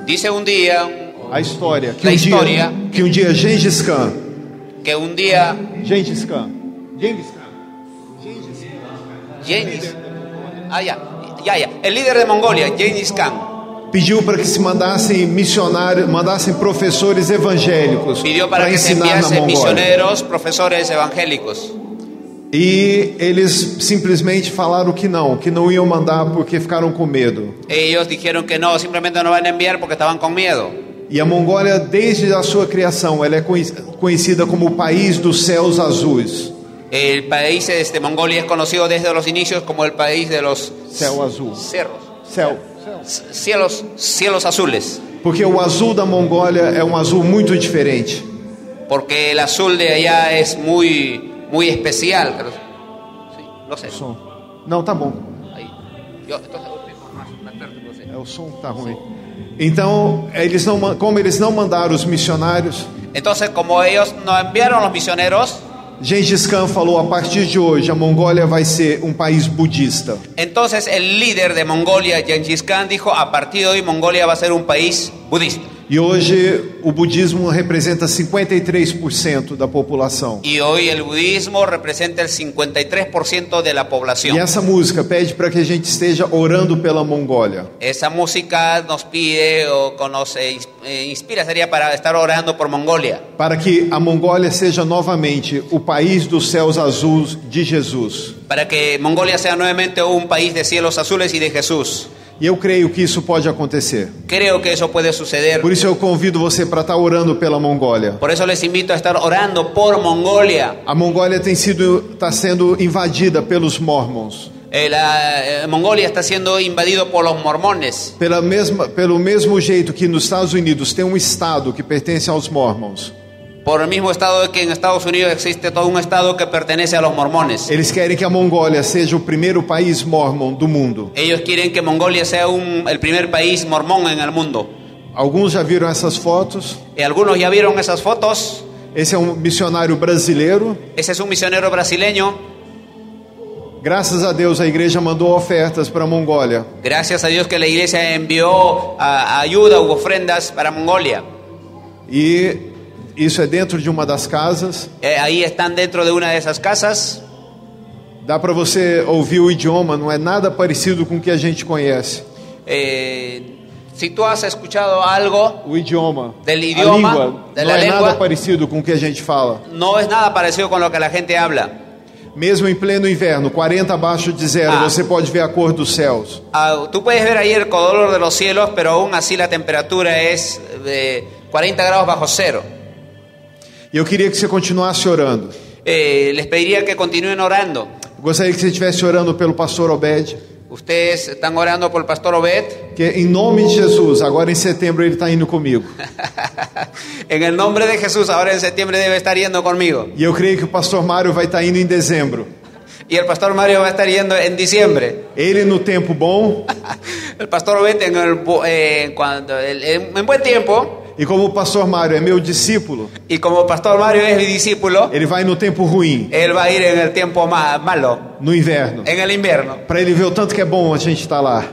Dice un día a história La história. que um dia Gengis Khan, que un día Gengis el líder de Mongolia, Gengis Khan, pediu para que se mandassem missionários, mandassem professores evangélicos pidió para que se ensinar na enviasen Mongólia. misioneros, profesores evangélicos. E eles simplesmente falaram que não iam mandar porque ficaram com medo. Ellos dijeron que no, simplemente no van a enviar porque estaban con miedo. E a Mongólia, desde a sua criação, ela é conhecida como o país dos céus azuis. El país de Mongolia es conocido desde los inicios como el país de los Céu azul. cerros, Céu. cielos azules, Porque o azul da Mongólia é um azul muito diferente. porque el azul de allá es muy especial. Sí, no sé. Som. Não, tá bom. Ahí. Entonces, más perto que você. O som tá ruim. Então, como eles não mandaram os missionários, Entonces, como ellos no enviaron los misioneros, Gengis Khan falou: a partir de hoje a Mongólia vai ser um país budista. entonces el líder de Mongolia, Gengis Khan, dijo: a partir de hoy Mongolia va a ser un país budista. E hoje o budismo representa 53% da população. Y hoy el budismo representa el 53% de la población. E essa música pede para que a gente esteja orando pela Mongólia. Esa música nos pide o nos inspira, sería para estar orando por Mongolia. Para que a Mongólia seja novamente o país dos céus azuis de Jesus. Para que Mongolia sea nuevamente un país de cielos azules y de Jesús. E eu creio que isso pode acontecer. Creo que eso puede suceder. Por isso eu convido você para estar orando pela Mongólia. Por eso les invito a estar orando por Mongolia. A Mongólia está sendo invadida pelos mormons. Mongolia está siendo invadido por los mormones. Pelo mesmo jeito que nos Estados Unidos tem um estado que pertence aos mormons. Por el mismo estado que en Estados Unidos existe todo un estado que pertenece a los mormones. Eles querem que a Mongólia seja o primeiro país mormon do mundo. Ellos quieren que Mongolia sea el primer país mormón en el mundo. Alguns já viram essas fotos. Y algunos ya vieron esas fotos. Esse é um missionário brasileiro. Ese es un misionero brasileño. Graças a Deus a igreja mandou ofertas para a Mongólia. Gracias a Dios que la iglesia envió ayuda u ofrendas para Mongolia. E isso é dentro de uma das casas. Ahí están dentro de una de esas casas. Dá para você ouvir o idioma, não é nada parecido com o que a gente conhece. Si tú has escuchado algo O idioma, del idioma, a língua, de não la é lengua, nada parecido com o que a gente fala. no es nada parecido con lo que la gente habla. Mesmo em pleno inverno, 40 abaixo de zero, você pode ver a cor dos céus. Tú puedes ver ahí el color de los cielos, pero aún así la temperatura es de 40 grados bajo cero. E eu queria que você continuasse orando. Les pediría que continúen orando. Gostaria que você estivesse orando pelo pastor Obed. Ustedes están orando por el pastor Obed. Que em nome de Jesus, agora em setembro ele está indo comigo. En el nombre de Jesús, ahora en septiembre debe estar yendo conmigo. E eu creio que o pastor Mário vai estar indo em dezembro. Y el pastor Mario va a estar yendo en diciembre. Ele no tempo bom. El pastor Obed en buen tiempo. E como o pastor Mário é meu discípulo, Y como pastor Mario es mi discípulo, ele vai no tempo ruim, él va a ir en el tiempo malo, no inverno, en el invierno, para ele ver o tanto que é bom a gente estar lá,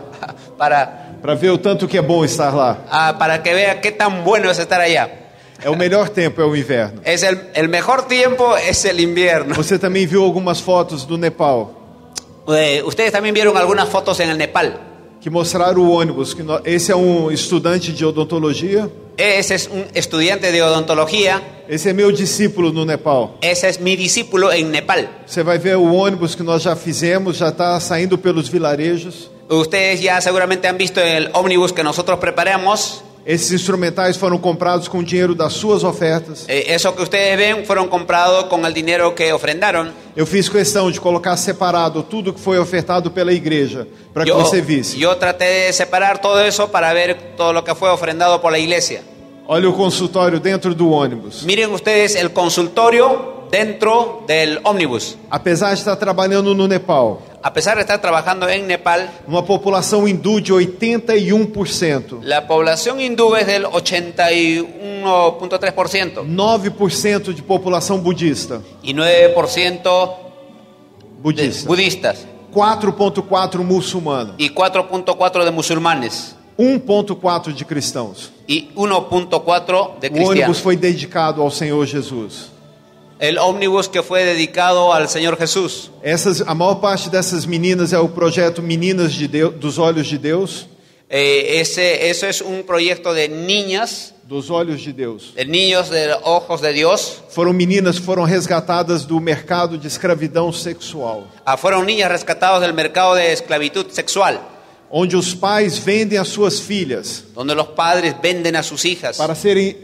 para ver o tanto que é bom estar lá. para que vea qué tan bueno es estar allá. É o melhor tempo, é o inverno. Es el mejor tiempo es el invierno. Você também viu algumas fotos do Nepal Ustedes también vieron algunas fotos en el Nepal. que mostraram o ônibus. Esse é um estudante de odontologia. Ese es un estudiante de odontología. Esse é meu discípulo no Nepal. Ese es mi discípulo en Nepal. Você vai ver o ônibus que nós já fizemos, já está saindo pelos vilarejos. Ustedes ya seguramente han visto el ómnibus que nosotros preparamos. Esses instrumentais foram comprados com o dinheiro das suas ofertas. Eso que ustedes ven fueron comprados con el dinero que ofrendaron. Eu fiz questão de colocar separado tudo que foi ofertado pela igreja, para que você visse. Yo traté de separar todo eso para ver todo lo que fue ofrendado por la iglesia. Olha o consultório dentro do ônibus. Miren ustedes el consultorio dentro del ómnibus. Apesar de estar trabalhando no Nepal, A pesar de estar trabajando en Nepal, uma população hindu de 81%, la población hindú es del 81.3% 9% de população budista, y 9% budista, budistas 4,4% muçulmana, y 4.4% de musulmanes, 1,4 de cristãos. y 1.4 de O ônibus cristianos. foi dedicado ao Senhor Jesus. El ómnibus que fue dedicado al Señor Jesús. A maior parte dessas meninas é o projeto Meninas de Deus, dos Olhos de Deus. Eso es un proyecto de niñas, Dos Olhos de Deus. de niños de ojos de Dios. Foram meninas que foram resgatadas do mercado de escravidão sexual, Fueron niñas rescatadas del mercado de esclavitud sexual, onde os pais vendem as suas filhas donde los padres venden a sus hijas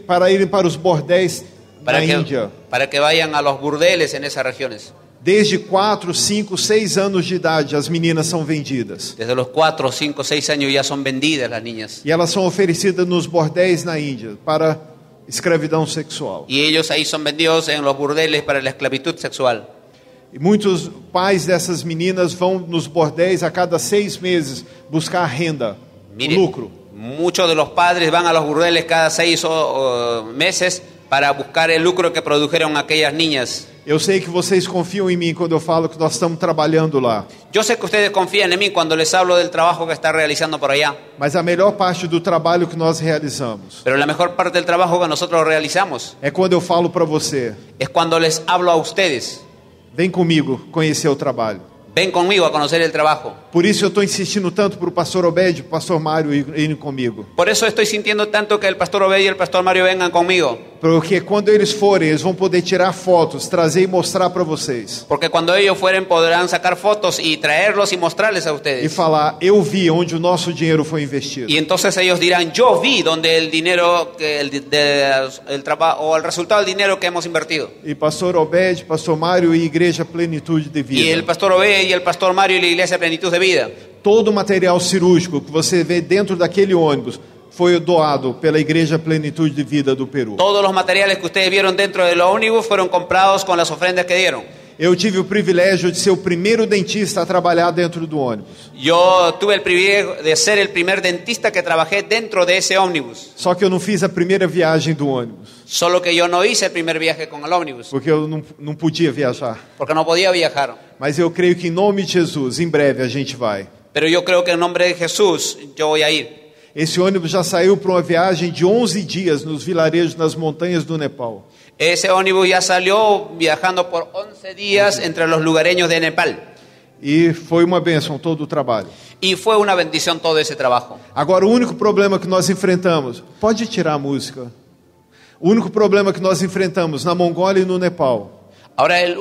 para irem para os bordéis na Índia. para que vayan a los burdeles en esas regiones. Desde 4, 5, 6 anos de idade, as meninas são vendidas. Desde los 4, 5, 6 años ya son vendidas las niñas. E elas são oferecidas nos bordéis na Índia para escravidão sexual. Y ellos ahí son vendidos en los burdeles para la esclavitud sexual. E muitos pais dessas meninas vão nos bordéis a cada 6 meses buscar renda, Mire, lucro. muchos de los padres van a los burdeles cada 6 meses para buscar el lucro que produjeron aquellas niñas. Eu sei que vocês confiam em mim quando eu falo que nós estamos trabalhando lá. Yo sé que ustedes confían en mí cuando les hablo del trabajo que está realizando por allá. Mas a melhor parte do trabalho que nós realizamos Pero la mejor parte del trabajo que nosotros realizamos é quando eu falo para você: es cuando les hablo a ustedes. vem comigo conhecer o trabalho. Ven conmigo a conocer el trabajo. Por isso eu estou insistindo tanto para o pastor Obed e para o pastor Mário irem comigo. Por eso estoy sintiendo tanto que el pastor Obed y el pastor Mario vengan conmigo. Porque quando eles forem, eles vão poder tirar fotos, trazer e mostrar para vocês. Porque cuando ellos fueren podrán sacar fotos y traerlos y mostrarles a E ustedes. falar: eu vi onde o nosso dinheiro foi investido. Y entonces ellos dirán, yo vi donde el dinero, el trabajo o el resultado del dinero que hemos invertido. E pastor Obed, pastor Mário e Igreja Plenitude de Y el Vida. pastor Obed y el pastor Mario y la iglesia Plenitud de Vida. Todo o material cirúrgico que você vê dentro daquele ônibus foi doado pela Igreja Plenitude de Vida do Peru. Todos los materiales que ustedes vieron dentro del ómnibus fueron comprados con las ofrendas que dieron. Eu tive o privilégio de ser o primeiro dentista a trabalhar dentro do ônibus. Yo tuve el privilegio de ser el primer dentista que trabajé dentro de ese ómnibus. Só que eu não fiz a primeira viagem do ônibus, Solo que yo no hice el primer viaje con el ómnibus, porque eu não podia viajar. porque no podía viajar. Mas eu creio que em nome de Jesus, em breve a gente vai. Pero yo creo que en nombre de Jesús yo voy a ir. Esse ônibus já saiu para uma viagem de 11 dias nos vilarejos nas montanhas do Nepal. Ese ómnibus ya salió viajando por 11 días entre los lugareños de Nepal. E foi uma bênção todo o trabalho. Y fue una bendición todo ese trabajo. Agora, o único problema que nós enfrentamos... Pode tirar a música. O único problema que nós enfrentamos na Mongólia e no Nepal... Ahora el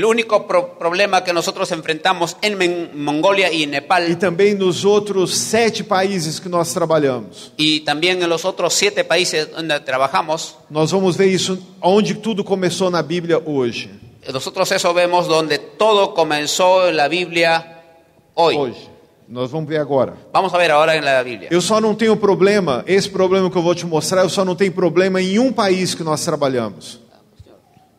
único problema que nosotros enfrentamos en Mongolia y E Nepal, também nos outros 7 países que nós trabalhamos. y también en los otros 7 países donde trabajamos, Nós vamos ver isso onde tudo começou na Bíblia hoje. nosotros eso vemos donde todo comenzó en la Biblia hoy. Hoje. Nós vamos ver agora. Vamos a ver ahora en la Biblia. Eu só não tenho problema, esse problema que eu vou te mostrar, eu só não tenho problema em um país que nós trabalhamos.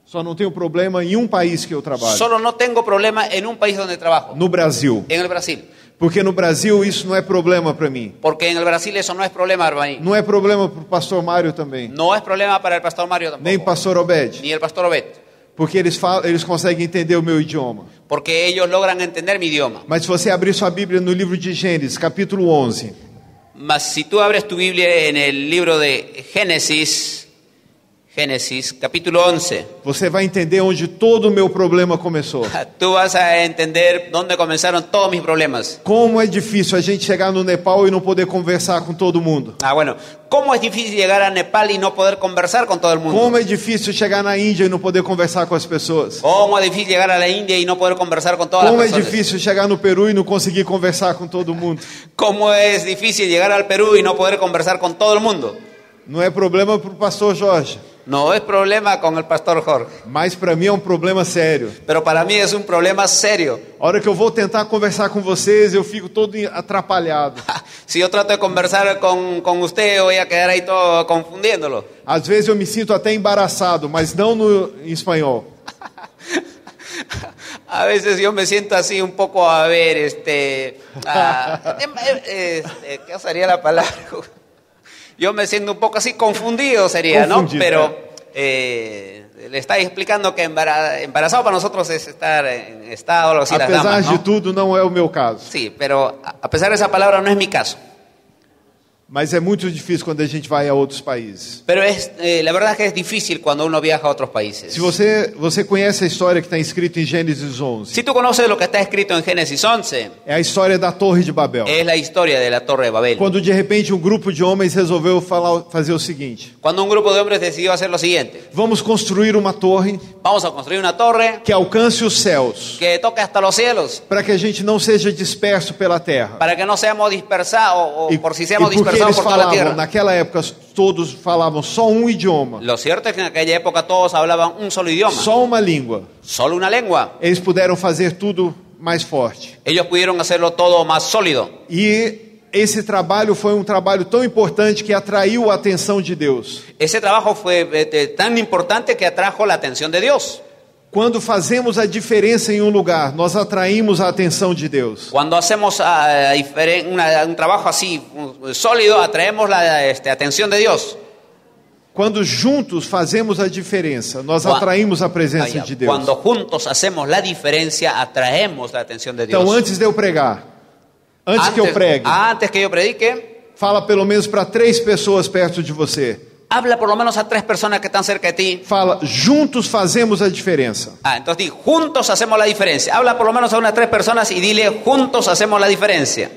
Só não tenho problema em um país que eu trabalho. Solo no tengo problema en un país donde trabajo, No Brasil. en el Brasil. Porque no Brasil isso não é problema para mim. Porque en el Brasil eso no es problema para mí. Não é problema para o pastor Mário também. No es problema para el pastor Mario tampoco, Nem pastor Obed. ni el pastor Obed, Porque eles conseguem entender o meu idioma. porque ellos logran entender mi idioma. Mas se você abrir sua Bíblia no livro de Gênesis, capítulo 11, Mas si tú abres tu Biblia en el libro de Génesis capítulo 11, você vai entender onde todo o meu problema começou. tú vas a entender dónde comenzaron todos mis problemas. Como é difícil a gente chegar no Nepal e não poder conversar com todo mundo. Bueno, ¿cómo es difícil llegar a Nepal y no poder conversar con todo el mundo? Como é difícil chegar na Índia e não poder conversar com as pessoas. ¿Cómo es difícil llegar a la India y no poder conversar con todas Como las é personas? difícil chegar no Peru e não conseguir conversar com todo mundo. ¿Cómo es difícil llegar al Perú y no poder conversar con todo el mundo? Não é problema para o pastor Jorge, No es problema con el pastor Jorge, mas para mim é um problema sério. pero para mí es un problema serio. A hora que eu vou tentar conversar com vocês, eu fico todo atrapalhado. Si yo trato de conversar con usted, voy a quedar ahí todo confundiéndolo. Às vezes eu me sinto até embaraçado, mas não em espanhol. A veces yo me siento así un poco, a ver, ¿qué sería la palabra? Yo me siento un poco así confundido sería, ¿no? Confundido, Pero le está explicando que embarazado para nosotros es estar en estado, algo así, las Apesar damas, de ¿no? tudo, não é o meu caso. Sí, pero a pesar de esa palabra no es mi caso. Mas é muito difícil quando a gente vai a outros países. Pero la verdad es que es difícil cuando uno viaja a otros países. Se você conhece a história que está escrita em Gênesis 11, Si tú conoces lo que está escrito en Génesis 11, é a história da Torre de Babel. es la historia de la Torre de Babel. Quando de repente um grupo de homens resolveu fazer o seguinte: Cuando un grupo de hombres decidió hacer lo siguiente: vamos construir uma torre vamos a construir una torre que alcance os céus, que toque hasta los cielos, para que a gente não seja disperso pela terra. para que no seamos dispersados, o por si seamos porque dispersados eles por toda la falavam, tierra. naquela época todos falavam só um idioma, Lo cierto es que en aquella época todos hablaban un solo idioma, só uma língua. solo una lengua. Eles puderam fazer tudo mais forte. Ellos pudieron hacerlo todo más sólido. E esse trabalho foi um trabalho tão importante que atraiu a atenção de Deus. Ese trabajo fue tan importante que atrajo la atención de Dios. Quando fazemos a diferença em um lugar, nós atraímos a atenção de Deus. Cuando hacemos un trabajo así sólido, atraemos la atención de Dios. Quando juntos fazemos a diferença, nós atraímos a presença de Deus. Cuando juntos hacemos la diferencia, atraemos la atención de Dios. Então, antes de eu pregar, antes que eu pregue, antes que yo predique, fala pelo menos para 3 pessoas perto de você. habla por lo menos a 3 personas que están cerca de ti. Fala, juntos fazemos a diferença. Entonces di, juntos hacemos la diferencia. Habla por lo menos a unas 3 personas y dile, juntos hacemos la diferencia.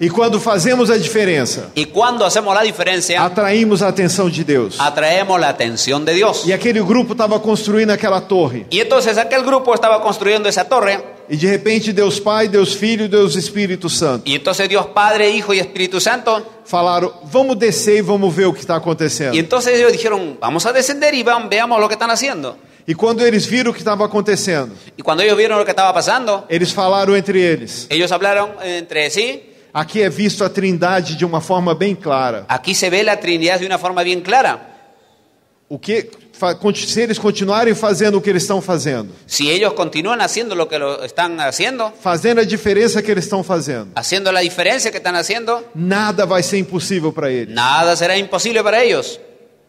E quando fazemos a diferença, Y cuando hacemos la diferencia, atraímos a atenção de Deus. atraemos la atención de Dios. E aquele grupo estava construindo aquela torre. Y entonces aquel grupo estaba construyendo esa torre. E de repente Deus Pai, Deus Filho e Deus Espírito Santo Y entonces Dios Padre, Hijo y Espíritu Santo. falaram, vamos descer e vamos ver o que está acontecendo. Y entonces ellos dijeron, vamos a descender y veamos lo que están haciendo. E quando eles viram o que estava acontecendo, Y cuando ellos vieron lo que estaba pasando, eles falaram entre eles. ellos hablaron entre sí. Aqui é visto a Trindade de uma forma bem clara. Aquí se ve la Trinidad de una forma bien clara. O que se eles continuarem fazendo o que eles estão fazendo, Si ellos continúan haciendo lo que lo están haciendo, fazendo a diferença que eles estão fazendo, haciendo la diferencia que están haciendo, nada vai ser impossível para eles. nada será imposible para ellos.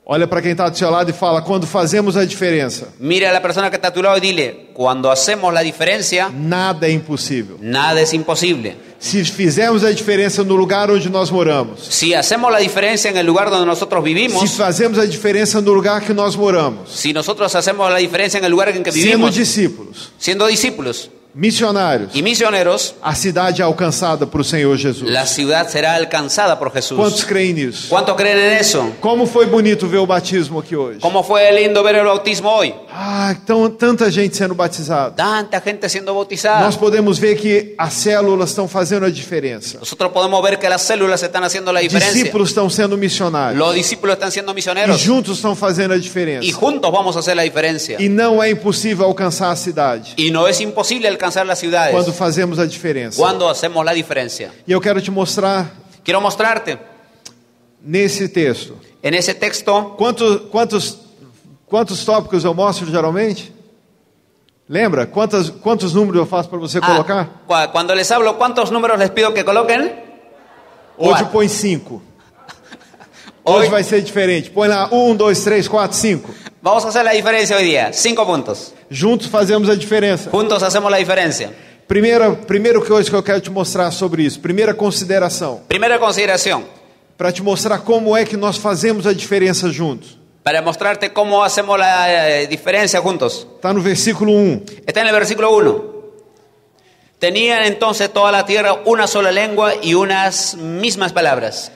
Olha para quem está do seu lado e fala, quando fazemos a diferença, Mira a la persona que está a tu lado y dile, cuando hacemos la diferencia, nada é impossível. nada es imposible. Se fizermos a diferença no lugar onde nós moramos, Si hacemos la diferencia en el lugar donde nosotros se vivimos, fazemos a diferença no lugar que nós moramos, si nosotros hacemos la diferencia en el lugar en que sendo vivimos, discípulos, siendo discípulos missionários, y misioneros, a cidade é alcançada por Senhor Jesus. la ciudad será alcanzada por Jesús. Quantos creem nisso? ¿Cuántos creen en eso? Como foi bonito ver o batismo aqui hoje. ¿Cómo fue lindo ver el bautismo hoy? Ah, tanta gente sendo batizada. Tanta gente siendo bautizada. Nós podemos ver que as células estão fazendo a diferença. Nosotros podemos ver que las células están haciendo la diferencia. Discípulos estão sendo missionários. Los discípulos están siendo E misioneros. juntos estão fazendo a diferença. Y juntos vamos a hacer la diferencia. E não é impossível alcançar a cidade Y no es imposible alcanzar las ciudades quando fazemos a diferença. cuando hacemos la diferencia. E eu quero te mostrar Quiero mostrarte nesse texto. en ese texto. Quantos tópicos eu mostro geralmente? Lembra? Quantos números eu faço para você colocar? Cuando les hablo, ¿cuántos números les pido que coloquen? Hoje Quatro. põe 5. Hoje vai ser diferente. Põe lá 1, 2, 3, 4, 5. Vamos a hacer la diferencia hoy día. 5 puntos. Juntos fazemos a diferença. Juntos hacemos la diferencia. Primeira coisa que eu quero te mostrar sobre isso. Primeira consideração. Primera consideración, Para te mostrar como é que nós fazemos a diferença juntos. para mostrarte cómo hacemos la diferencia juntos. Está no versículo 1. Está en el versículo 1. Tenían entonces toda la tierra una sola lengua y unas mismas palabras.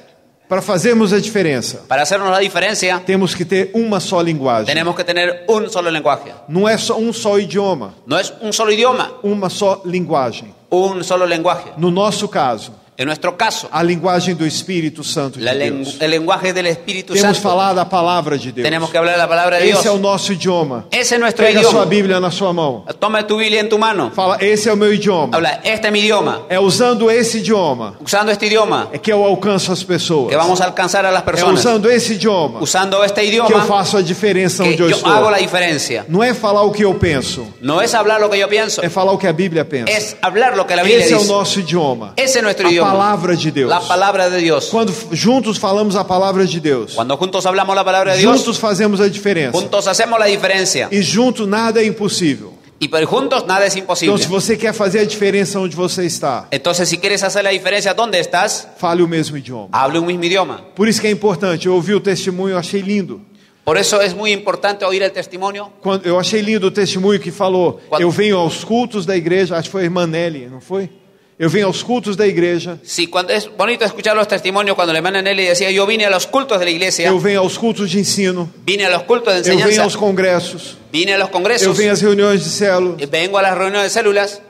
Para fazermos a diferença, Para hacernos la diferencia, temos que ter uma só linguagem. tenemos que tener un solo lenguaje. Não é só um só idioma, No es un solo idioma, uma só linguagem. un solo lenguaje. No nosso caso, En nuestro caso, a linguagem do Espírito Santo de Deus. el lenguaje del Espíritu Temos Santo. falado a palavra de Deus. Tenemos que hablar la palabra de Dios. Esse é o nosso idioma. Ese es nuestro Pega a sua idioma. Bíblia na sua mão. Toma tu Biblia en tu mano. Fala, esse é o meu idioma. Habla, este es mi idioma. É usando esse idioma Usando este idioma, é que eu alcanço as pessoas. que vamos a alcanzar a las É personas. usando esse idioma Usando este que eu idioma, faço a diferença que onde eu yo estou. hago la diferencia. Não é falar o que eu penso, No es hablar lo que yo pienso, é falar o que a Bíblia pensa. es hablar lo que la Biblia Esse é o dice. nosso idioma. Ese es nuestro A idioma. palavra de Deus. La palabra de Dios. Quando juntos falamos a palavra de Deus, Cuando juntos hablamos la palabra de Dios, juntos fazemos a diferença. juntos hacemos la diferencia. E junto nada é impossível. Y por juntos nada es Então, imposible. se você quer fazer a diferença onde você está, Entonces, si quieres hacer la diferencia ¿dónde estás? fale o mesmo idioma. Hable un mismo idioma. Por isso que é importante. Eu ouvi o testemunho, eu achei lindo. Por eso es muy importante oír el testimonio. Eu achei lindo o testemunho que falou: Quando- eu venho aos cultos da igreja. Acho que foi a irmã Nelly, não foi? Eu venho aos cultos da igreja. Sí, cuando es bonito escuchar los testimonios cuando la hermana Nelly decía, yo vine a los cultos de la iglesia, Eu venho aos cultos de ensino. vine a los cultos de Eu venho enseñanza, aos congressos. vine a los Eu congresos, venho às reuniões de célula. vengo a las reuniones de células,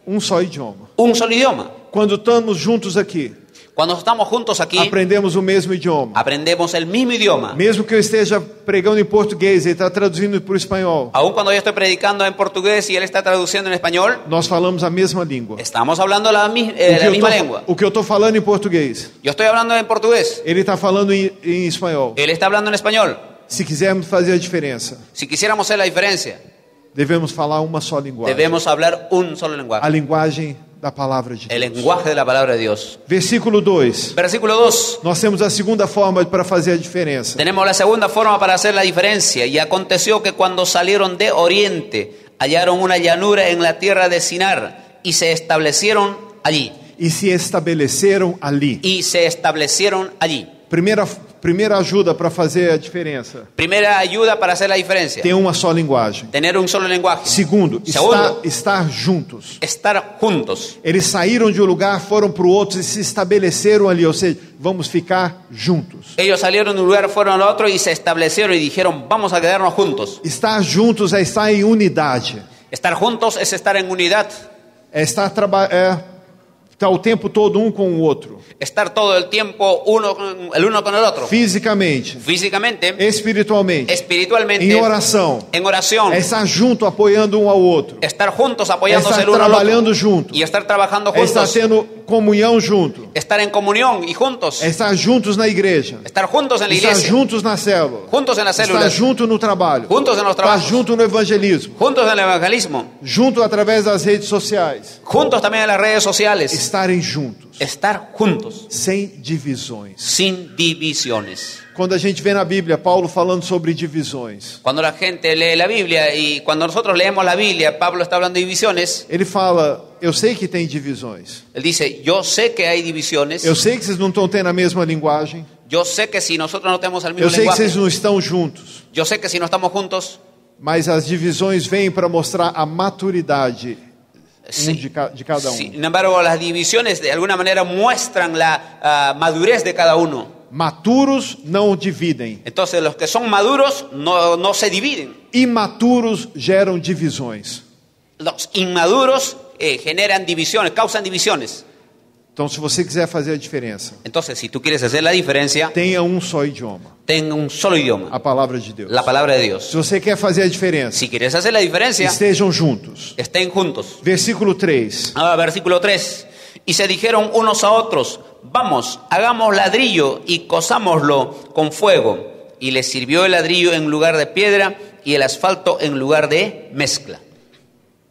Um só idioma. un solo idioma. Quando estamos juntos aqui, Cuando estamos juntos aquí, aprendemos o mesmo idioma. aprendemos el mismo idioma. Mesmo que eu esteja pregando em português, ele está traduzindo para o espanhol. Aun cuando yo estoy predicando en portugués y él está traduciendo en español, Nós falamos a mesma língua. estamos hablando la misma lengua. O que eu estou falando em português, Yo estoy hablando en portugués, ele está falando em espanhol. él está hablando en español. Se quisermos fazer a diferença, Si quisiéramos hacer la diferencia, devemos falar uma só linguagem. debemos hablar un solo lenguaje. A linguagem da palavra de El Deus. lenguaje de la palabra de Dios. Versículo 2. Versículo 2. Nós temos a segunda forma para fazer a diferença. Tenemos la segunda forma para hacer la diferencia. Y aconteció que cuando salieron de oriente, hallaron una llanura en la tierra de Sinar y se establecieron allí. E se estabeleceram ali. Y se establecieron allí. Primeira ajuda para fazer a diferença. Primera ayuda para hacer la diferencia. Ter uma só linguagem. Tener un solo lenguaje. Segundo, Segundo, estar juntos. estar juntos. Eles saíram de um lugar, foram para o outro e se estabeleceram ali. Ou seja, vamos ficar juntos. Ellos salieron de un lugar, fueron al otro y se establecieron y dijeron, vamos a quedarnos juntos. Estar juntos é estar em unidade. Estar juntos es estar en unidad. É estar o tempo todo um com o outro. Estar todo el tiempo el uno con el otro. Fisicamente, Físicamente, espiritualmente, espiritualmente, em oração. en oración. É estar junto, apoiando um ao outro. Estar juntos, É apoyándose estar el uno al trabalhando otro. junto. Y estar trabajando É estar juntos. tendo comunhão junto. Estar en comunión y juntos. É estar juntos na igreja. Estar juntos en la Estar iglesia. juntos na célula. Juntos en las Estar células. junto no trabalho. Juntos en los Estar trabajos. junto no evangelismo. Juntos en el evangelismo. Junto através das redes sociais. Juntos también en las redes sociales. Estarem juntos. Estar juntos. Sem divisões. Sin divisiones. Quando a gente vê na Bíblia Paulo falando sobre divisões, Cuando la gente lee la Biblia y cuando nosotros leemos la Biblia, Pablo está hablando de divisiones. ele fala: eu sei que tem divisões. Él dice, yo sé que hay divisiones. Eu sei que vocês não estão tendo a mesma linguagem. Yo sé que si nosotros no tenemos el mismo Eu sei que lenguaje. vocês não estão juntos. Yo sé que si no estamos juntos. Mas as divisões vêm para mostrar a maturidade Sí. de cada um. Sin embargo, las divisiones de alguna manera muestran la madurez de cada uno. Maturos não dividem. Entonces, los que son maduros no se dividen. Imaturos geram divisões. Los inmaduros generan divisiones, causan divisiones. Então, se você quiser fazer a diferença, Entonces, si tú quieres hacer la diferencia, tenha um só idioma, ten un solo idioma, a palavra de Deus. la palabra de Dios. Se você quer fazer a diferença, Si quieres hacer la diferencia, estejam juntos. estén juntos. Versículo 3. Versículo 3. Y se dijeron unos a otros, vamos, hagamos ladrillo y cosámoslo con fuego. Y les sirvió el ladrillo en lugar de piedra y el asfalto en lugar de mezcla.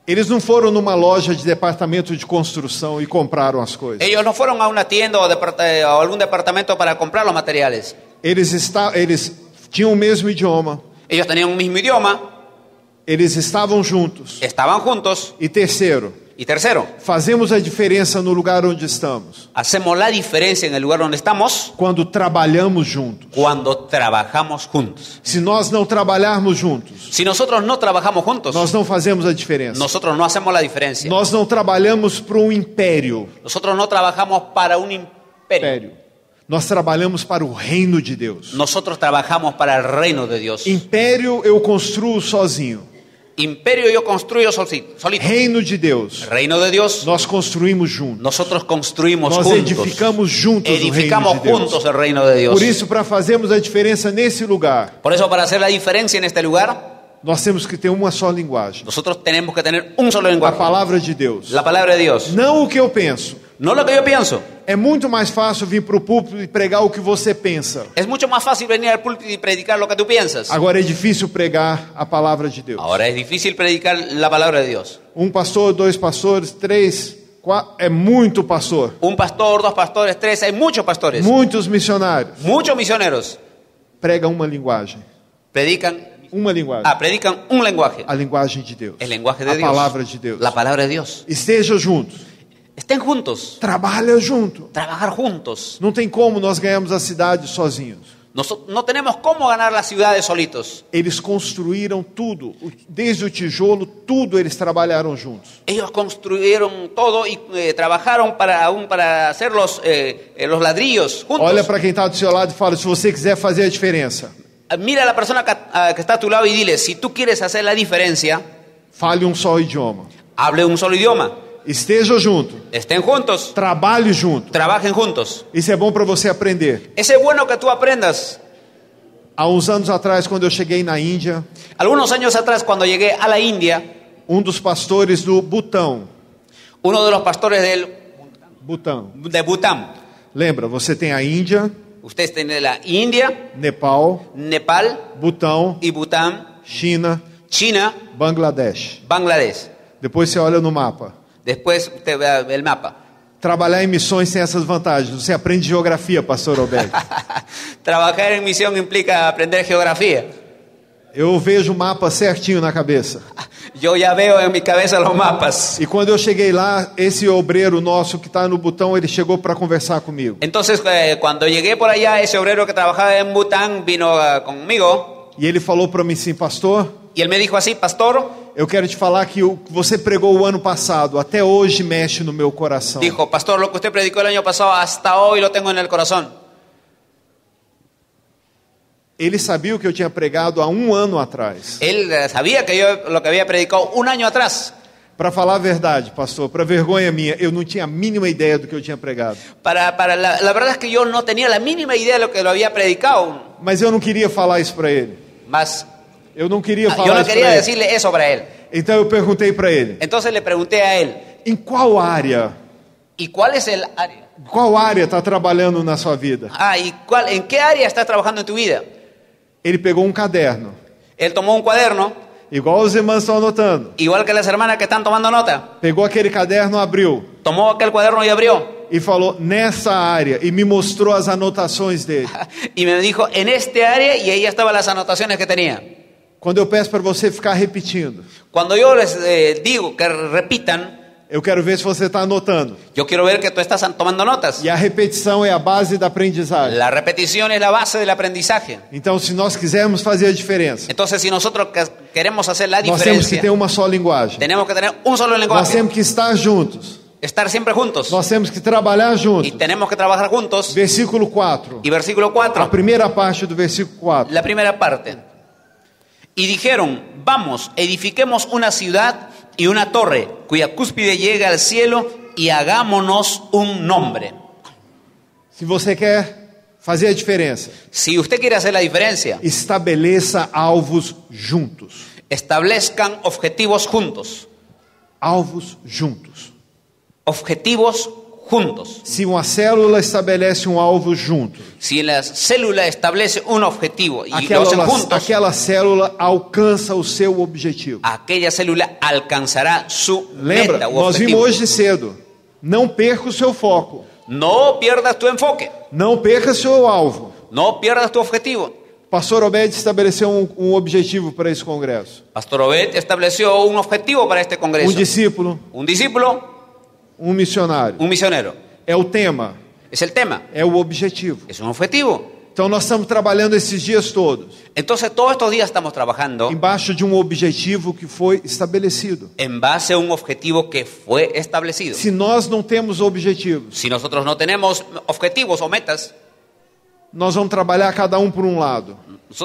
Eles não foram numa loja de departamento de construção e compraram as coisas. Ellos no fueron a una tienda o algún departamento para comprar los materiales. Eles tinham o mesmo idioma, Ellos tenían un mismo idioma, eles estavam juntos. estaban juntos. E terceiro, Y tercero, fazemos a diferença no lugar onde estamos, hacemos la diferencia en el lugar donde estamos quando trabalhamos juntos. cuando trabajamos juntos. Se nós não trabalharmos juntos, Si nosotros no trabajamos juntos, nós não fazemos a diferença. nosotros no hacemos la diferencia. Nós não trabalhamos para um império. Nosotros no trabajamos para un imperio. Nós trabalhamos para o reino de Deus. Nosotros trabajamos para el reino de Dios. Império eu construo sozinho. Imperio yo construyo solito. Reino de Deus, Reino de Dios, nós construímos juntos. nosotros construimos Nós juntos. edificamos juntos Edificamos o reino de Deus. juntos el reino de Dios. Por isso, para fazermos a diferença nesse lugar, Por eso, para hacer la diferencia en este lugar, nós temos que ter uma só linguagem. nosotros tenemos que tener un solo A lenguaje. palavra de Deus. La palabra de Dios. Não o que eu penso. No lo que yo pienso. É muito mais fácil vir para o púlpito e pregar o que você pensa. Es mucho más fácil venir al púlpito y predicar lo que tú piensas. Agora é difícil pregar a palavra de Deus. Ahora es difícil predicar la palabra de Dios. Um pastor, dois pastores, três, quatro, é muito pastor. Un pastor, dos pastores, tres, hay muchos pastores. Muitos missionários Muchos misioneros pregam uma linguagem. predican uma linguagem. Predican un lenguaje. A linguagem de Deus. El lenguaje de A Dios. palavra de Deus. La palabra de Dios. Estejam juntos. Estén juntos. Trabalha junto. Trabajar juntos. Não tem como nós ganhamos a cidade sozinhos. No tenemos cómo ganar las ciudades solitos. Eles construíram tudo. Desde o tijolo, tudo eles trabalharam juntos. Ellos construyeron todo y trabajaron para hacer los ladrillos juntos. Olha para quem está do seu lado e fala, se você quiser fazer a diferença, Mira a la persona que está a tu lado y dile, si tú quieres hacer la diferencia, fale um só idioma. hable un solo idioma. Esteja junto. Estén juntos. Trabalhe junto. Trabajen juntos. Isso é bom para você aprender. Ese es bueno que tú aprendas. Há uns anos atrás, quando eu cheguei na Índia, Algunos años atrás, cuando llegué a la India, dos pastores do Butão, uno de los pastores de Bután, lembra, você tem a Índia, ustedes tienen la India, Nepal, Nepal Butão, y Bután, China, China, Bangladesh. Bangladesh. Depois você olha no mapa. Después usted ve el mapa. Trabalhar em missões tem essas vantagens. Você aprende geografia, pastor Obed. Trabajar en misión implica aprender geografía. Eu vejo o mapa certinho na cabeça. Yo ya veo en mi cabeza los mapas. E quando eu cheguei lá, esse obreiro nosso que está no Butão, ele chegou para conversar comigo. Entonces, cuando llegué por allá, ese obrero que trabajaba en Bután vino conmigo. E ele falou para mim assim, pastor, Y él me dijo así, pastor, eu quero te falar que o que você pregou o ano passado, até hoje mexe no meu coração. dijo, pastor, lo que usted predicó el año pasado, hasta hoy lo tengo en el corazón. Ele sabia o que eu tinha pregado há um ano atrás. Él sabía que yo lo que había predicado un año atrás. Para falar a verdade, pastor, para vergonha minha, eu não tinha a mínima ideia do que eu tinha pregado. La verdad es que yo no tenía la mínima idea de lo que lo había predicado. Mas eu não queria falar isso para ele. Mas Eu não queria yo falar no isso quería para ele. decirle eso para él. Então eu perguntei para ele, Entonces le pregunté a él, em qual área ¿y cuál es el área? qual área está trabalhando na sua vida? ¿En qué área estás trabajando en tu vida? Ele pegou um caderno, Él tomó un cuaderno, igual os irmãos estão anotando. igual que las hermanas que están tomando nota. Pegou aquele caderno, abriu Tomó aquel cuaderno y abrió. e falou, nessa área, e me mostrou as anotações dele. Y me dijo, en este área, y ahí estaban las anotaciones que tenía. Quando eu peço para você ficar repetindo, Cuando yo les digo que repitan, eu quero ver se você está anotando. yo quiero ver que tú estás tomando notas. E a repetição é a base da aprendizagem. La repetición es la base del aprendizaje. Então, se nós quisermos fazer a diferença, Entonces, si nosotros queremos hacer la nós temos que diferencia, ter uma só linguagem. tenemos que tener un solo Nós lenguaje, temos que estar juntos. estar siempre juntos, Nós temos que trabalhar y juntos. tenemos que trabajar juntos. Versículo 4. Y versículo A 4, primeira parte do versículo 4. la primera parte. Y dijeron, vamos, edifiquemos una ciudad y una torre, cuya cúspide llega al cielo, y hagámonos un nombre. Se você quer fazer a diferença, Si usted quiere hacer la diferencia, estabeleça alvos juntos. establezcan objetivos juntos. Alvos juntos. Objetivos juntos. Se uma célula estabelece um alvo junto, Si la célula establece un objetivo y lo hacen juntos, aquela célula alcança o seu objetivo. aquella célula alcanzará su Lembra, meta o nós vimos objetivo. hoje cedo. Não perca o seu foco. No pierdas tu enfoque, Não perca seu alvo. no pierdas tu objetivo. Pastor Obed estabeleceu um objetivo para esse congresso. Pastor Obed estableció un objetivo para este congreso. Discípulo, Un discípulo, missionário. un misionero. É o tema, Es el tema, é o objetivo. es un objetivo. Então nós estamos trabalhando esses dias todos Entonces todos estos días estamos trabajando embaixo de um objetivo que foi estabelecido. en base a un objetivo que fue establecido. Se nós não temos objetivos, Si nosotros no tenemos objetivos o metas, nós vamos trabalhar cada um por um lado.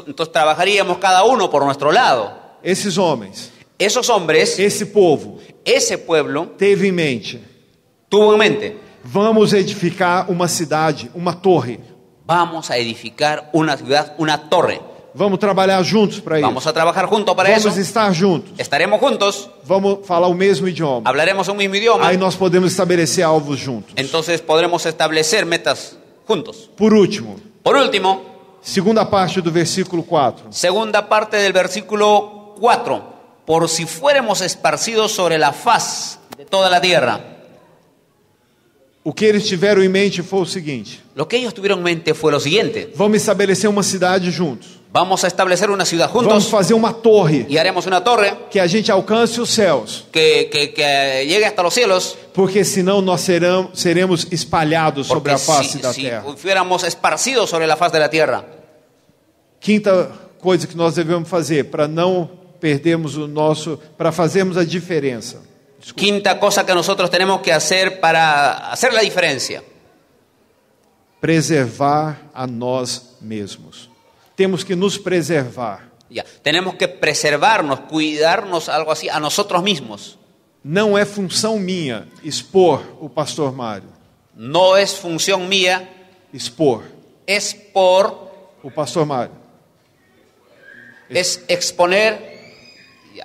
entonces trabajaríamos cada uno por nuestro lado. Esses homens, Esos hombres, esse povo, ese pueblo, teve em mente: tuvo en mente, vamos edificar uma cidade, uma torre. vamos a edificar una ciudad, una torre. Vamos trabalhar juntos para isso. Vamos a trabajar juntos para Vamos eso. estar juntos. Estaremos juntos, Vamos falar o mesmo idioma. hablaremos un mismo idioma. Aí nós podemos estabelecer alvos juntos. Entonces podremos establecer metas juntos. Por último, Por último, segunda parte do versículo 4. segunda parte del versículo 4. Por si fuéramos esparcidos sobre la faz de toda la tierra. O que eles tiveram em mente foi o seguinte: Lo que ellos tuvieron en mente fue lo siguiente. vamos estabelecer uma cidade juntos. Vamos a establecer una ciudad Vamos juntos fazer uma torre y haremos una torre que a gente alcance os céus, que llegue hasta los cielos. porque senão nós seremos espalhados sobre Porque a face da si terra. fuéramos esparcidos sobre la faz de la tierra. Quinta coisa que nós devemos fazer para não perdermos para fazermos a diferença. Quinta cosa que nosotros tenemos que hacer para hacer la diferencia. Preservar a nós mesmos. Temos que nos preservar. Ya. Tenemos que preservarnos, cuidarnos, algo así, a nosotros mismos. Não é função minha expor o pastor Mário. No es función mía, Expor es por, o pastor Mário. es exponer. Ya.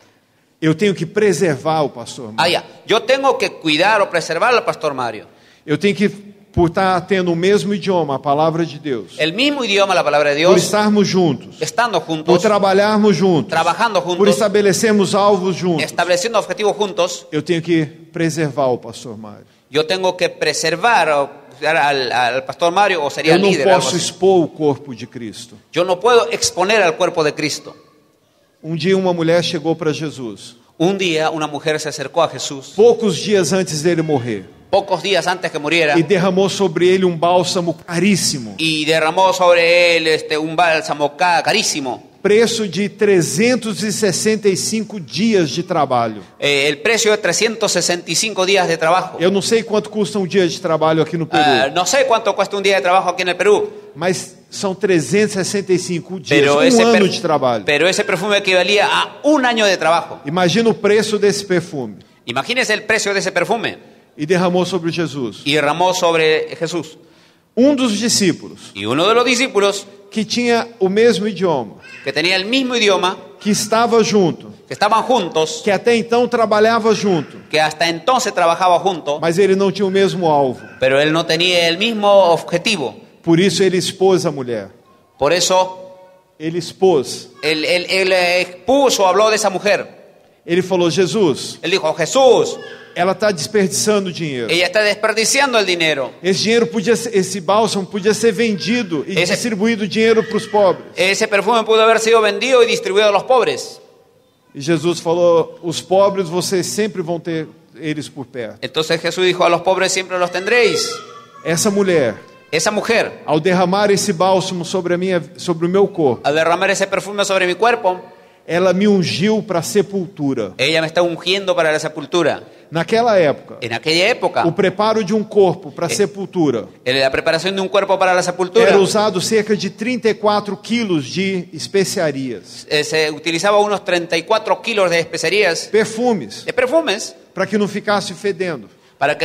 Eu tenho que preservar o pastor Mário. Ya. Yo tengo que cuidar o preservar al pastor Mario. Eu tenho que, por estar tendo o mesmo idioma, a palavra de Deus, El mismo idioma, la palabra de por Dios, estarmos juntos, estando por juntos, trabalharmos juntos, trabajando por juntos, estabelecermos alvos juntos, estableciendo objetivos juntos, eu tenho que preservar o pastor Mário. yo tengo que preservar o cuidar al pastor Mario, o sería Eu el não líder. algo posso así. expor o corpo de Cristo. Yo no puedo exponer al cuerpo de Cristo. Um dia uma mulher chegou para Jesus, Un día una mujer se acercó a Jesús, poucos dias antes dele morrer, pocos días antes que muriera, e derramou sobre ele um bálsamo caríssimo, y derramó sobre él un bálsamo carísimo. preço de 365 dias de trabalho. El precio de 365 días de trabajo. Eu não sei quanto custa um dia de trabalho aqui no Peru, No sé cuánto cuesta un día de trabajo aquí en el Perú, mas são 365 dias, pero ano de trabalho. pero ese perfume equivalía a un año de trabajo. Imagina o preço desse perfume. Imagínese el precio de ese perfume. E derramou sobre Jesus. Y derramó sobre Jesús. Um dos discípulos, Y uno de los discípulos, que tinha o mesmo idioma, que tenía el mismo idioma, que estava junto, que estaban juntos, que até então trabalhava junto, que hasta entonces trabajaba juntos, mas ele não tinha o mesmo alvo. pero él no tenía el mismo objetivo. Por isso ele expôs a mulher. Por eso Ele expôs. él expuso, habló de esa mujer. Ele falou: Jesus, Él dijo, Jesús, ela está desperdiçando dinheiro. ella está desperdiciando el dinero. Esse bálsamo podia ser vendido e Esse- distribuído dinheiro para os pobres. Ese perfume pudo haber sido vendido y distribuido a los pobres. E Jesus falou: os pobres vocês sempre vão ter eles por perto. Entonces Jesús dijo, a los pobres siempre los tendréis. Essa mulher, Esa mujer, ao derramar esse bálsamo sobre o meu corpo, al derramar ese perfume sobre mi cuerpo, ela me ungiu para a sepultura. ella me está ungiendo para la sepultura. Naquela época, En aquella época, o preparo de um corpo para a sepultura en la preparación de un cuerpo para la sepultura, era usado cerca de 34 quilos de especiarias, se utilizaba unos 34 kilos de especerías, perfumes, de perfumes, para que não ficasse fedendo. para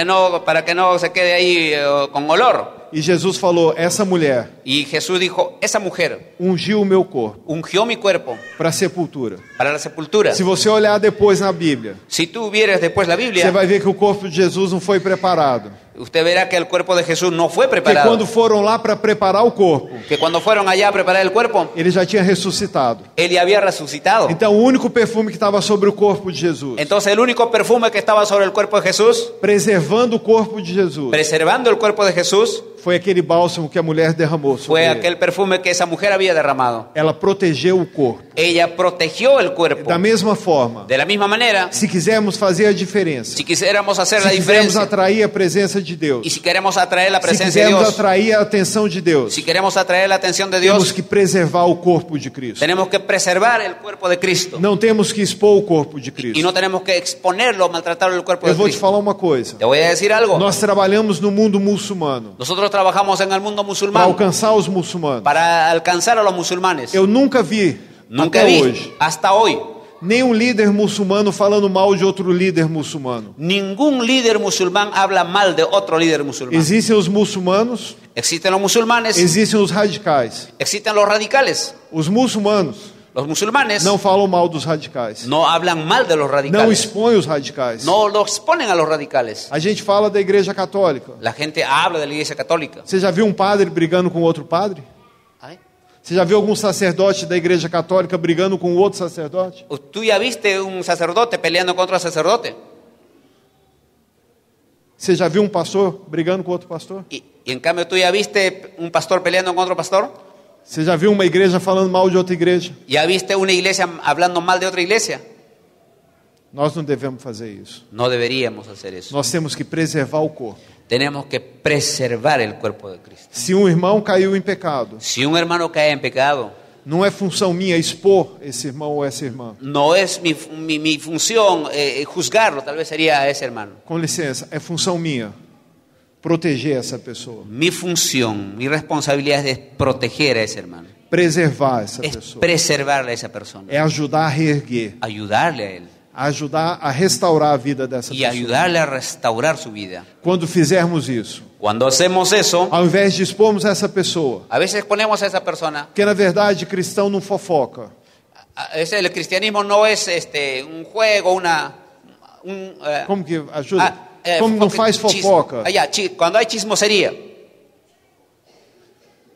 que no se quede ahí con olor. E Jesus falou: essa mulher Y Jesús dijo, esa mujer ungiu o meu corpo ungió mi cuerpo para a sepultura. para la sepultura. Se você olhar depois na Bíblia, Si tú vieres después la você Biblia, vai ver que o corpo de Jesus não foi preparado. usted verá que el cuerpo de Jesús no fue Porque preparado. quando foram lá para preparar o corpo, Que cuando fueron allá a preparar el cuerpo, ele já tinha ressuscitado. él ya había resucitado. Então o único perfume que estava sobre o corpo de Jesus, Entonces el único perfume que estaba sobre el cuerpo de Jesús, preservando o corpo de Jesus, preservando el cuerpo de Jesús, foi aquele bálsamo que a mulher derramou sobre fue ele. aquel perfume que esa mujer había derramado. Ela protegeu o corpo. Ella protegió el cuerpo. Da mesma forma, De la misma manera, se quisermos fazer a diferença, si quisiéramos hacer la se quisermos diferencia, atrair a presença de y Deus, si queremos atraer la se presencia de quisermos Dios, atrair a atenção de Deus, si queremos atraer la atención de temos Dios, que preservar o corpo de Cristo. tenemos que preservar el cuerpo de Cristo. Não temos que expor o corpo de Y Cristo. no tenemos que exponerlo, maltratarlo el cuerpo Eu de vou te Cristo. falar uma coisa. Te voy a decir algo. Nós trabalhamos no mundo muçulmano Nosotros trabajamos en el mundo para musulmán alcançar os muçulmanos. para alcanzar a los musulmanes. Eu nunca vi, Nunca até vi, hoje, hasta hoy, nenhum líder muçulmano falando mal de outro líder muçulmano. ningún líder musulmán habla mal de otro líder musulmán. Existem os muçulmanos, Existen los musulmanes, existem os radicais. existen los radicales. Os muçulmanos Los musulmanes não falam mal dos radicais. no hablan mal de los Não radicales. expõem os radicais. No lo exponen a los radicales. A gente fala da Igreja Católica. La gente habla de la iglesia católica. Você já viu um padre brigando com outro padre? Ay. Você já viu algum sacerdote da Igreja Católica brigando com outro sacerdote? ¿Tú ya viste un sacerdote peleando contra otro sacerdote? Você já viu um pastor brigando com outro pastor? Y en cambio, ¿tú ya viste un pastor peleando con otro pastor? Você já viu uma igreja falando mal de outra igreja? ¿Ya viste una iglesia hablando mal de otra iglesia? Nós não devemos fazer isso. No deberíamos hacer eso. Nós temos que preservar o corpo. Tenemos que preservar el cuerpo de Cristo. Se um irmão caiu em pecado, Si un hermano cae en pecado, não é função minha expor esse irmão ou essa irmã. no es mi función juzgarlo, tal vez sería a ese hermano. Com licença, é função minha proteger essa pessoa, Mi función, mi responsabilidad es proteger a ese hermano. preservar essa Es pessoa. preservarle a esa persona. É ajudar a reerguer, Ayudarle a él. ajudar a restaurar a vida dessa Y pessoa. ayudarle a restaurar su vida. Quando fizermos isso, Cuando hacemos eso, ao invés de expormos essa pessoa, a veces ponemos a esa persona. porque na verdade cristão não fofoca. El cristianismo no es un juego, Como que ajuda? Como não faz fofoca? Cuando hay chismosería.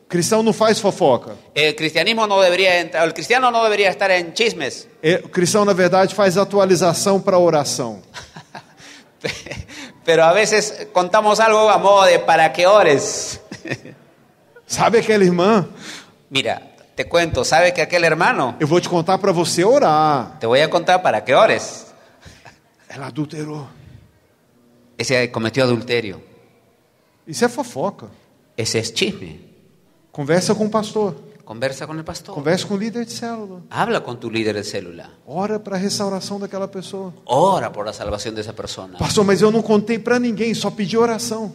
Cristão não faz fofoca. El cristianismo no debería entrar, el cristiano no debería estar en chismes. O cristão na verdade faz atualização para oração. Pero a veces contamos algo a modo de para que ores. Sabe aquela irmã? Mira, te cuento, ¿sabes que aquel hermano? Eu vou te contar para você orar. Te voy a contar para que ores. Ela adulterou. Ese cometió adulterio. Isso é fofoca. Ese es chisme. Conversa com o pastor. Conversa con el pastor. Conversa com o líder de célula. Habla con tu líder de célula. Ora para a restauração daquela pessoa. Ora por la salvación de esa persona. Pastor, mas eu não contei para ninguém, só pedi oração.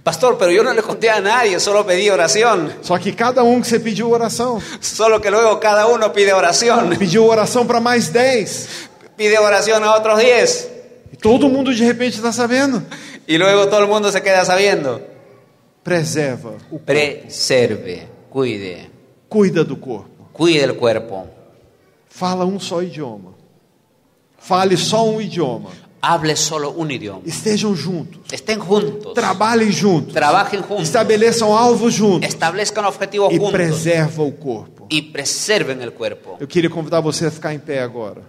Pastor, pero yo no le conté a nadie, solo pedí oración. Só que cada um que você pediu oração, Solo que luego cada uno pide oración. pediu oração para mais 10. Pide oración a otros 10. E todo mundo de repente está sabendo. Y luego todo el mundo se queda sabiendo. Preserva o corpo. Preserve, cuide. Cuida do corpo. Cuide el cuerpo. Fala um só idioma. Fale só um idioma. Hable solo un idioma. Estejam juntos. Estén juntos. Trabalhem juntos. Trabajen juntos. Estabeleçam alvos juntos. Establezcan objetivos E juntos. preserva o corpo. Y preserven el cuerpo. Eu queria convidar você a ficar em pé agora.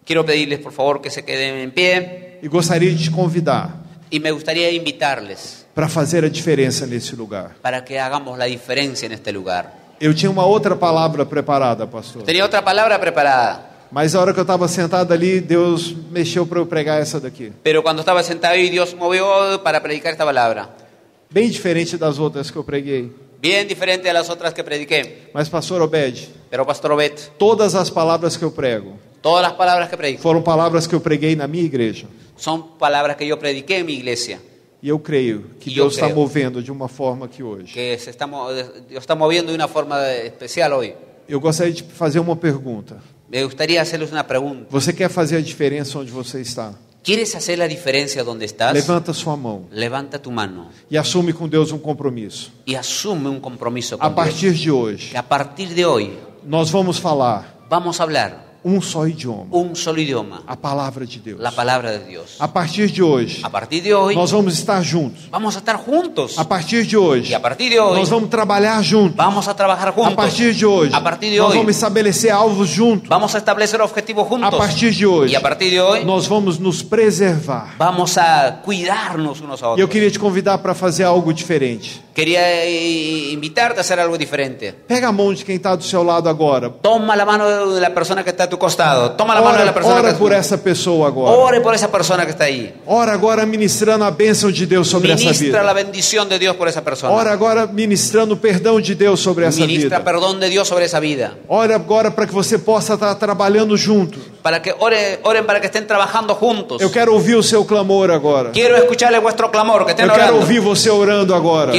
Quiero pedirles por favor que se queden en pie. E gostaria de te convidar Y me gustaría invitarles para fazer a diferença nesse lugar. para que hagamos la diferencia en este lugar. Eu tinha uma outra palavra preparada, pastor. Tenía otra palabra preparada, Mas a hora que eu estava sentado ali, Deus mexeu para eu pregar essa daqui. pero cuando estaba sentado ahí Dios movió para predicar esta palabra. Bem diferente das outras que eu preguei. Bien diferente a las otras que prediqué. Mas, pastor Obed, Pero Pastor Obed, todas as palavras que eu prego todas las palabras que predico foram palavras que eu preguei na minha igreja. son palabras que yo prediqué en mi iglesia. E eu creio que E eu Deus está creio. movendo de uma forma que hoje. Que Dios está moviendo de una forma especial hoy. Eu gostaria de fazer uma pergunta. Me gustaría hacerles una pregunta. Você quer fazer a diferença onde você está? ¿Quieres hacer la diferencia donde estás? Levanta sua mão Levanta tu mano e assume com Deus um compromisso. y asume un compromiso A con Dios. partir de hoje, Que a partir de hoy nós vamos falar vamos a hablar um só idioma, un solo idioma, a palavra de Deus. la palabra de Dios. A partir de hoje, A partir de hoy nós vamos estar juntos. vamos a estar juntos. A partir de hoje, Y a partir de hoy nós vamos trabalhar juntos. vamos a trabajar A juntos. partir de hoje, A partir de nós hoy vamos estabelecer alvos juntos. vamos a establecer objetivos A juntos. partir de hoje, Y a partir de hoy nós vamos nos preservar. vamos a cuidarnos unos a E eu otros. queria te convidar para fazer algo diferente. Quería invitarte a hacer algo diferente. Pega a mão de quem está do seu lado agora. Toma la mano de la persona que está a tu costado. Toma la mano de la persona Ora que por essa pessoa agora. Ore por esa persona que está ahí. Ora agora ministrando a bênção de Deus sobre essa Ministra la vida. bendición de Dios por esa persona. Ora agora ministrando o perdão de Deus sobre essa Ministra vida. perdón de Dios sobre esa vida. Ora agora para que você possa estar trabalhando junto. Para que oren para que estén trabajando juntos. Eu quero ouvir o seu clamor agora. Quiero escucharle vuestro clamor, que estén Eu quero orando. ouvir você orando agora.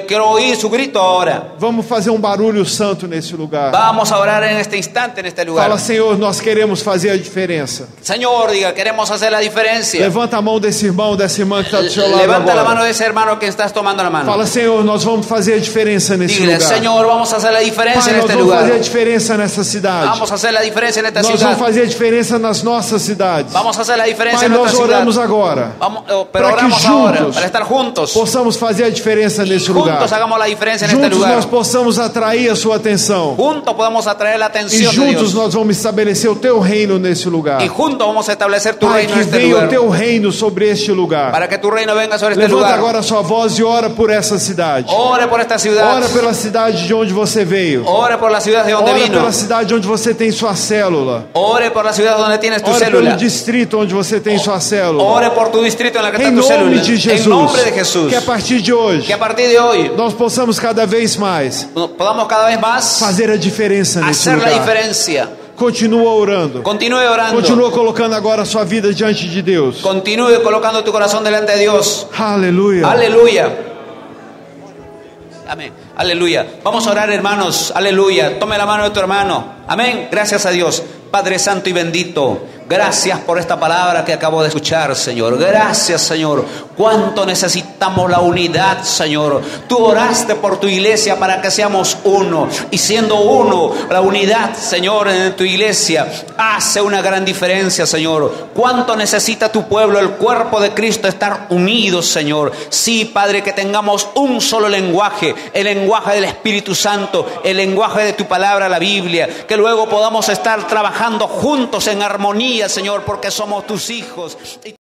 Quiero oír su grito ahora. Vamos fazer um barulho santo nesse lugar. Vamos a orar en este instante, en este lugar. Fala, Senhor, nós queremos fazer a diferença. Señor, diga, queremos hacer la diferencia. Levanta a mão desse irmão, dessa irmã que está do seu lado Levanta la mano agora. de ese hermano que estás tomando la mano. Fala, Senhor, nós vamos fazer a diferença nesse Dile, lugar. Señor, vamos a hacer la diferencia Pai, en nós este vamos fazer a lugar. diferença nessa cidade. Vamos a hacer la diferencia en esta Nós ciudad. vamos fazer a diferença diferença nas nossas cidades. Vamos a hacer la diferencia Pai, en nós nuestra ciudad. oramos agora Vamos, pero para que oramos ahora juntos para estar juntos. possamos fazer a diferença nesse lugar. Juntos hagamos la diferencia en este Juntos lugar. nós possamos atrair a sua atenção. Juntos podemos atraer la E atención de juntos Dios. nós vamos estabelecer o teu reino nesse lugar. Y juntos vamos a establecer tu Pai, reino que en este venha o lugar. teu reino sobre este lugar. Para que tu reino venga sobre este Levanta lugar. agora a sua voz e ora por essa cidade. Ore por esta ciudad. Ora pela cidade de onde você veio. Ore por la ciudad de donde Ora vino. pela cidade onde você tem sua célula. Ore por la ciudad donde tienes tu Ora célula. pelo distrito onde você tem sua célula. Ore por tu distrito en la que está Em tu nome célula. de Jesus. En nombre de Jesús. Que a partir de hoje Que a partir de hoy nós possamos cada vez mais podamos cada vez más fazer a diferença nesse hacer la lugar. diferencia. Continua orando. Continúe orando. Continua colocando agora a sua vida diante de Deus. Continúe colocando tu corazón delante de Dios. Aleluia. Aleluya. Amén. Aleluya. Vamos a orar, hermanos. Aleluya. Tome la mano de tu hermano. Amén. Gracias a Dios. Padre Santo y bendito, gracias por esta palabra que acabo de escuchar, Señor. Gracias, Señor. Cuánto necesitamos la unidad, Señor. Tú oraste por tu iglesia para que seamos uno. Y siendo uno, la unidad, Señor, en tu iglesia hace una gran diferencia, Señor. Cuánto necesita tu pueblo, el cuerpo de Cristo, estar unidos, Señor. Sí, Padre, que tengamos un solo lenguaje, el lenguaje del Espíritu Santo, el lenguaje de tu palabra, la Biblia. Que luego podamos estar trabajando juntos en armonía, Señor, porque somos tus hijos.